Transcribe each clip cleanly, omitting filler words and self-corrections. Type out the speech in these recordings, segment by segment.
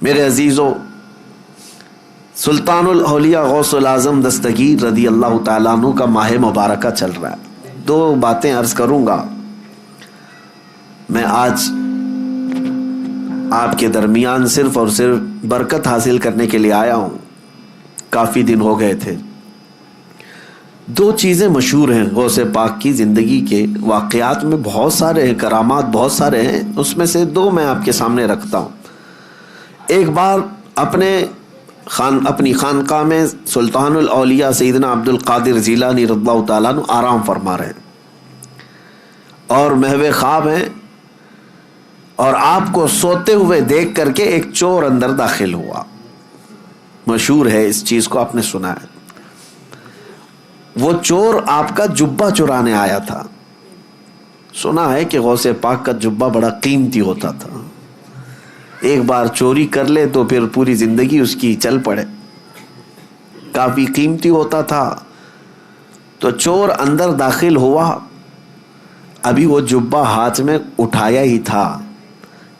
میرے عزیزو، سلطان الاولیاء غوث العظم دستگیر رضی اللہ تعالیٰ عنہ کا ماہ مبارکہ چل رہا ہے. دو باتیں عرض کروں گا. میں آج آپ کے درمیان صرف اور صرف برکت حاصل کرنے کے لیے آیا ہوں. کافی دن ہو گئے تھے. دو چیزیں مشہور ہیں غوث پاک کی زندگی کے واقعات میں، بہت سارے ہیں، کرامات بہت سارے ہیں، اس میں سے دو میں آپ کے سامنے رکھتا ہوں. ایک بار اپنی خانقاہ میں سلطان الاولیاء سیدنا عبد القادر جیلانی رضی اللہ تعالیٰ عنہ آرام فرما رہے ہیں اور محو خواب ہیں، اور آپ کو سوتے ہوئے دیکھ کر کے ایک چور اندر داخل ہوا. مشہور ہے، اس چیز کو آپ نے سنا ہے. وہ چور آپ کا جبہ چرانے آیا تھا. سنا ہے کہ غوث پاک کا جبہ بڑا قیمتی ہوتا تھا، ایک بار چوری کر لے تو پھر پوری زندگی اس کی چل پڑے. کافی قیمتی ہوتا تھا. تو چور اندر داخل ہوا، ابھی وہ جبہ ہاتھ میں اٹھایا ہی تھا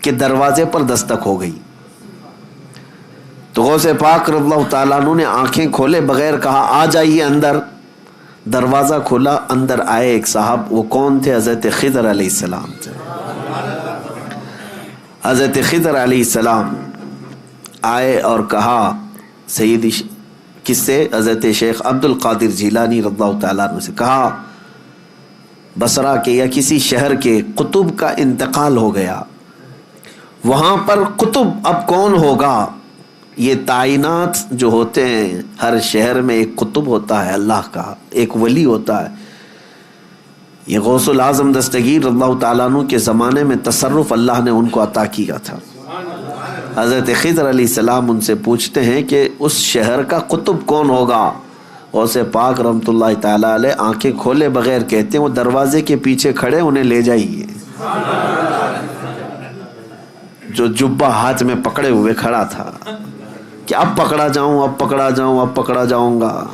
کہ دروازے پر دستک ہو گئی. تو غوث پاک رضی اللہ تعالیٰ عنہ نے آنکھیں کھولے بغیر کہا آ جائیے اندر. دروازہ کھولا، اندر آئے ایک صاحب. وہ کون تھے؟ حضرت خضر علیہ السلام تھے. حضرت خضر علیہ السلام آئے اور کہا سیدی کس سے؟ حضرت شیخ عبد القادر جیلانی رضی اللہ تعالیٰ عنہ سے. کہا بصرہ کے یا کسی شہر کے قطب کا انتقال ہو گیا، وہاں پر قطب اب کون ہوگا؟ یہ تعینات جو ہوتے ہیں، ہر شہر میں ایک قطب ہوتا ہے اللہ کا، ایک ولی ہوتا ہے. یہ غوث العظم دستگیر رضی اللہ تعالیٰ عنہ کے زمانے میں تصرف اللہ نے ان کو عطا کیا تھا. حضرت خضر علیہ السلام ان سے پوچھتے ہیں کہ اس شہر کا قطب کون ہوگا؟ غوث پاک رحمۃ اللہ تعالیٰ علیہ آنکھیں کھولے بغیر کہتے ہیں وہ دروازے کے پیچھے کھڑے، انہیں لے جائیے. جو جبہ ہاتھ میں پکڑے ہوئے کھڑا تھا کہ اب پکڑا جاؤں، اب پکڑا جاؤں، اب پکڑا جاؤں گا.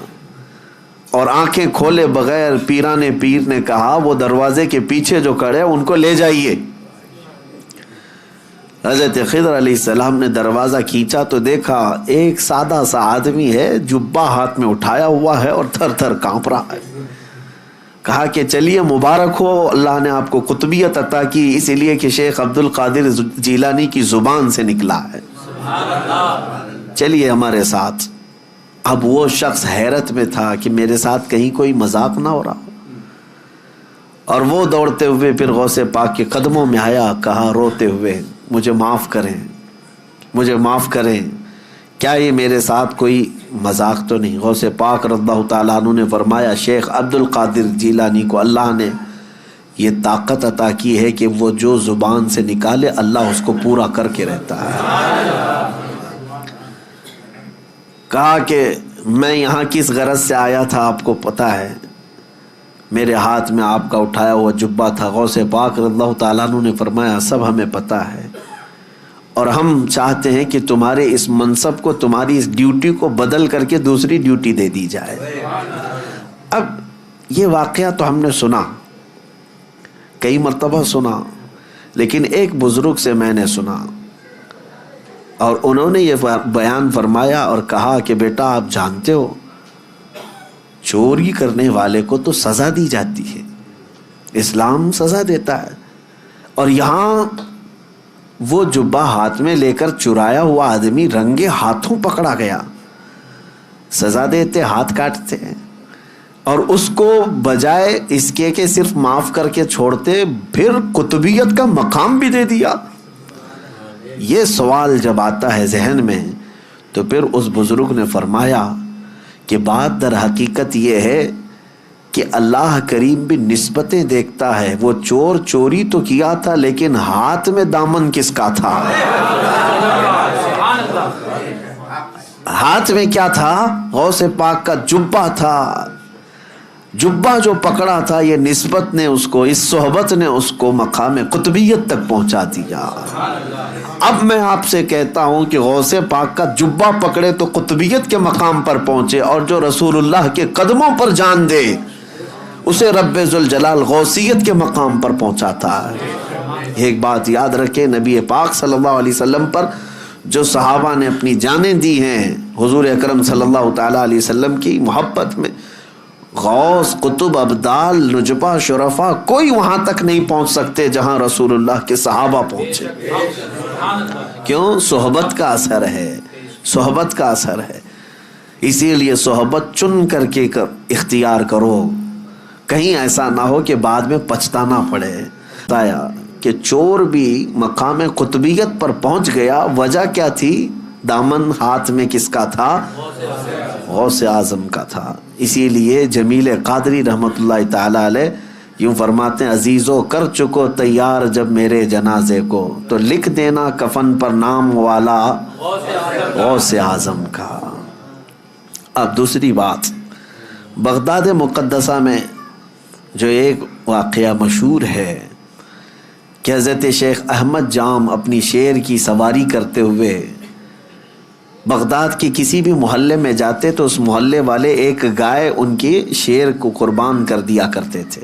اور آنکھیں کھولے بغیر پیران پیر نے کہا وہ دروازے کے پیچھے جو کھڑے ان کو لے جائیے. حضرت خضر علیہ السلام نے دروازہ کھینچا تو دیکھا ایک سادہ سا آدمی ہے، جبہ ہاتھ میں اٹھایا ہوا ہے اور تھر تھر کانپ رہا ہے. کہا کہ چلیے مبارک ہو، اللہ نے آپ کو قطبیت عطا کی، اس لیے کہ شیخ عبد القادر جیلانی کی زبان سے نکلا ہے، چلیے ہمارے ساتھ. اب وہ شخص حیرت میں تھا کہ میرے ساتھ کہیں کوئی مذاق نہ ہو رہا، اور وہ دوڑتے ہوئے پھر غوث پاک کے قدموں میں آیا. کہا روتے ہوئے مجھے معاف کریں، مجھے معاف کریں، کیا یہ میرے ساتھ کوئی مذاق تو نہیں؟ غوث پاک رضی اللہ تعالیٰ عنہ نے فرمایا شیخ عبد القادر جیلانی کو اللہ نے یہ طاقت عطا کی ہے کہ وہ جو زبان سے نکالے اللہ اس کو پورا کر کے رہتا ہے. کہا کہ میں یہاں کس غرض سے آیا تھا آپ کو پتا ہے؟ میرے ہاتھ میں آپ کا اٹھایا ہوا جبہ تھا. غوث پاک رضی اللہ تعالیٰ عنہ نے فرمایا سب ہمیں پتا ہے، اور ہم چاہتے ہیں کہ تمہارے اس منصب کو، تمہاری اس ڈیوٹی کو بدل کر کے دوسری ڈیوٹی دے دی جائے. اب یہ واقعہ تو ہم نے سنا، کئی مرتبہ سنا، لیکن ایک بزرگ سے میں نے سنا اور انہوں نے یہ بیان فرمایا اور کہا کہ بیٹا آپ جانتے ہو چوری کرنے والے کو تو سزا دی جاتی ہے، اسلام سزا دیتا ہے، اور یہاں وہ جبہ ہاتھ میں لے کر چرایا ہوا آدمی رنگے ہاتھوں پکڑا گیا. سزا دیتے ہاتھ کاٹتے ہیں، اور اس کو بجائے اس کے کہ صرف معاف کر کے چھوڑتے پھر قطبیت کا مقام بھی دے دیا. یہ سوال جب آتا ہے ذہن میں تو پھر اس بزرگ نے فرمایا کہ بات در حقیقت یہ ہے کہ اللہ کریم بھی نسبتیں دیکھتا ہے. وہ چور چوری تو کیا تھا لیکن ہاتھ میں دامن کس کا تھا؟ ہاتھ میں کیا تھا؟ غوث پاک کا جبہ تھا. جبہ جو پکڑا تھا یہ نسبت نے اس کو، اس صحبت نے اس کو مقام قطبیت تک پہنچا دیا. اب میں آپ سے کہتا ہوں کہ غوث پاک کا جبہ پکڑے تو قطبیت کے مقام پر پہنچے، اور جو رسول اللہ کے قدموں پر جان دے اسے رب ذوالجلال غوثیت کے مقام پر پہنچاتا ہے. ایک بات یاد رکھیں، نبی پاک صلی اللہ علیہ وسلم پر جو صحابہ نے اپنی جانیں دی ہیں حضور اکرم صلی اللہ تعالیٰ علیہ وسلم کی محبت میں، غوث، قطب، ابدال، نجبہ، شرفا، کوئی وہاں تک نہیں پہنچ سکتے جہاں رسول اللہ کے صحابہ پہنچے. کیوں؟ صحبت کا اثر ہے، صحبت کا اثر ہے. اسی لیے صحبت چن کر کے اختیار کرو، کہیں ایسا نہ ہو کہ بعد میں پچھتانا پڑے. بتایا کہ چور بھی مقام قطبیت پر پہنچ گیا، وجہ کیا تھی؟ دامن ہاتھ میں کس کا تھا؟ غوث اعظم کا تھا. اسی لیے جمیل قادری رحمۃ اللہ تعالی علیہ یوں فرماتے ہیں، عزیزو کر چکو تیار جب میرے جنازے کو، تو لکھ دینا کفن پر نام والا غوث اعظم کا. اب دوسری بات، بغداد مقدسہ میں جو ایک واقعہ مشہور ہے کہ حضرت شیخ احمد جام اپنی شیر کی سواری کرتے ہوئے بغداد کے کسی بھی محلے میں جاتے تو اس محلے والے ایک گائے ان کے شیر کو قربان کر دیا کرتے تھے.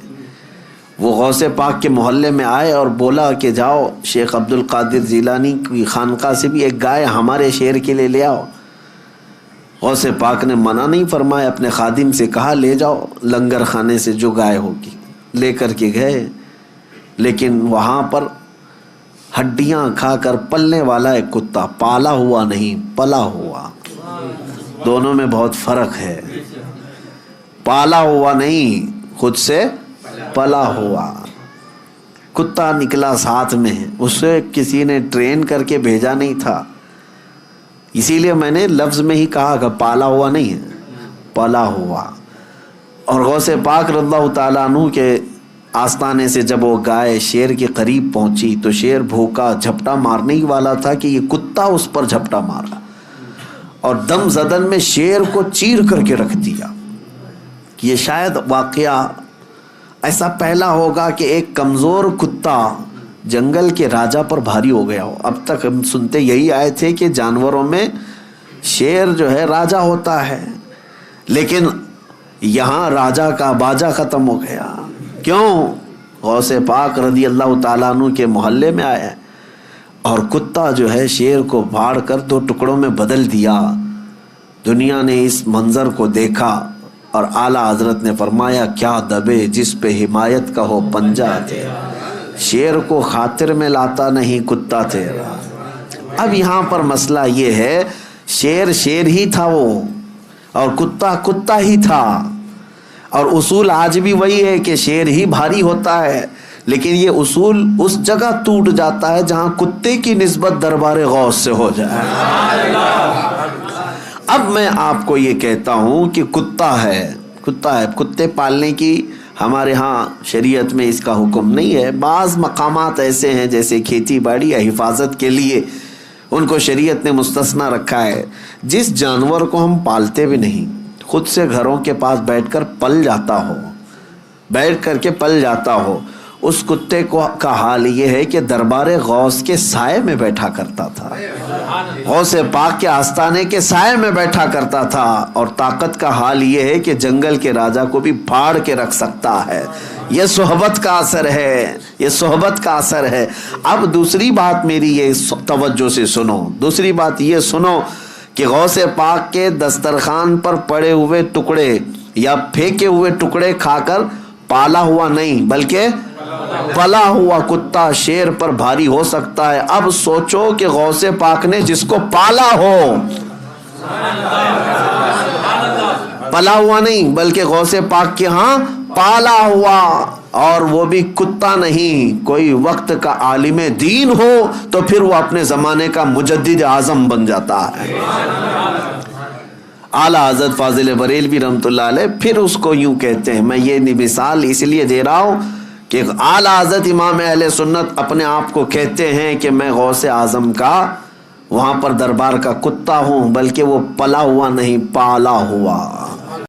وہ غوث پاک کے محلے میں آئے اور بولا کہ جاؤ شیخ عبد القادر جیلانی کی خانقاہ سے بھی ایک گائے ہمارے شیر کے لیے لے آؤ. غوث پاک نے منع نہیں فرمایا، اپنے خادم سے کہا لے جاؤ لنگر خانے سے جو گائے ہوگی. لے کر کے گئے، لیکن وہاں پر ہڈیاں کھا کر پلنے والا ایک کتا، پالا ہوا نہیں پلا ہوا، دونوں میں بہت فرق ہے. پالا ہوا نہیں، خود سے پلا ہوا کتا نکلا ساتھ میں، اسے کسی نے ٹرین کر کے بھیجا نہیں تھا. اسی لیے میں نے لفظ میں ہی کہا کہ پالا ہوا نہیں ہے، پلا ہوا. اور غوث پاک رضی اللہ تعالیٰ عنہ کے آستانے سے جب وہ گائے شیر کے قریب پہنچی تو شیر بھوکا جھپٹا مارنے ہی والا تھا کہ یہ کتا اس پر جھپٹا مارا اور دم زدن میں شیر کو چیر کر کے رکھ دیا. یہ شاید واقعہ ایسا پہلا ہوگا کہ ایک کمزور کتا جنگل کے راجا پر بھاری ہو گیا ہو. اب تک ہم سنتے یہی آئے تھے کہ جانوروں میں شیر جو ہے راجا ہوتا ہے، لیکن یہاں راجا کا باجا ختم ہو گیا. کیوں؟ غوث پاک رضی اللہ تعالیٰ عنہ کے محلے میں آیا اور کتا جو ہے شیر کو پھاڑ کر 2 ٹکڑوں میں بدل دیا. دنیا نے اس منظر کو دیکھا اور اعلیٰ حضرت نے فرمایا کیا دبے جس پہ حمایت کا ہو پنجہ تیرا، شیر کو خاطر میں لاتا نہیں کتا تیرا. اب یہاں پر مسئلہ یہ ہے، شیر شیر ہی تھا وہ اور کتا کتا ہی تھا، اور اصول آج بھی وہی ہے کہ شیر ہی بھاری ہوتا ہے، لیکن یہ اصول اس جگہ ٹوٹ جاتا ہے جہاں کتے کی نسبت دربار غوث سے ہو جائے. اب میں آپ کو یہ کہتا ہوں کہ کتا ہے، کتے پالنے کی ہمارے ہاں شریعت میں اس کا حکم نہیں ہے. بعض مقامات ایسے ہیں جیسے کھیتی باڑی یا حفاظت کے لیے ان کو شریعت نے مستثنا رکھا ہے. جس جانور کو ہم پالتے بھی نہیں، خود سے گھروں کے پاس بیٹھ کر پل جاتا ہو، اس کتے کا حال یہ ہے کہ دربار غوث کے سائے میں بیٹھا کرتا تھا، غوث پاک کے آستانے کے سائے میں بیٹھا کرتا تھا، اور طاقت کا حال یہ ہے کہ جنگل کے راجا کو بھی پھاڑ کے رکھ سکتا ہے. یہ صحبت کا اثر ہے، یہ صحبت کا اثر ہے. اب دوسری بات میری یہ توجہ سے سنو، دوسری بات یہ سنو کہ غوث پاک کے دسترخوان پر پڑے ہوئے ٹکڑے یا پھینکے ہوئے ٹکڑے کھا کر پالا ہوا نہیں بلکہ پلا ہوا کتا شیر پر بھاری ہو سکتا ہے. اب سوچو کہ غوث پاک نے جس کو پالا ہو، پلا ہوا نہیں بلکہ غوث پاک کے ہاں پالا ہوا، اور وہ بھی کتا نہیں، کوئی وقت کا عالم دین ہو تو پھر وہ اپنے زمانے کا مجدد اعظم بن جاتا ہے. اعلیٰ حضرت فاضل بریلوی رحمۃ اللہ علیہ پھر اس کو یوں کہتے ہیں، میں یہ مثال اس لیے دے رہا ہوں کہ اعلیٰ حضرت امام اہل سنت اپنے آپ کو کہتے ہیں کہ میں غوث اعظم کا وہاں پر دربار کا کتا ہوں، بلکہ وہ پلا ہوا نہیں پالا ہوا.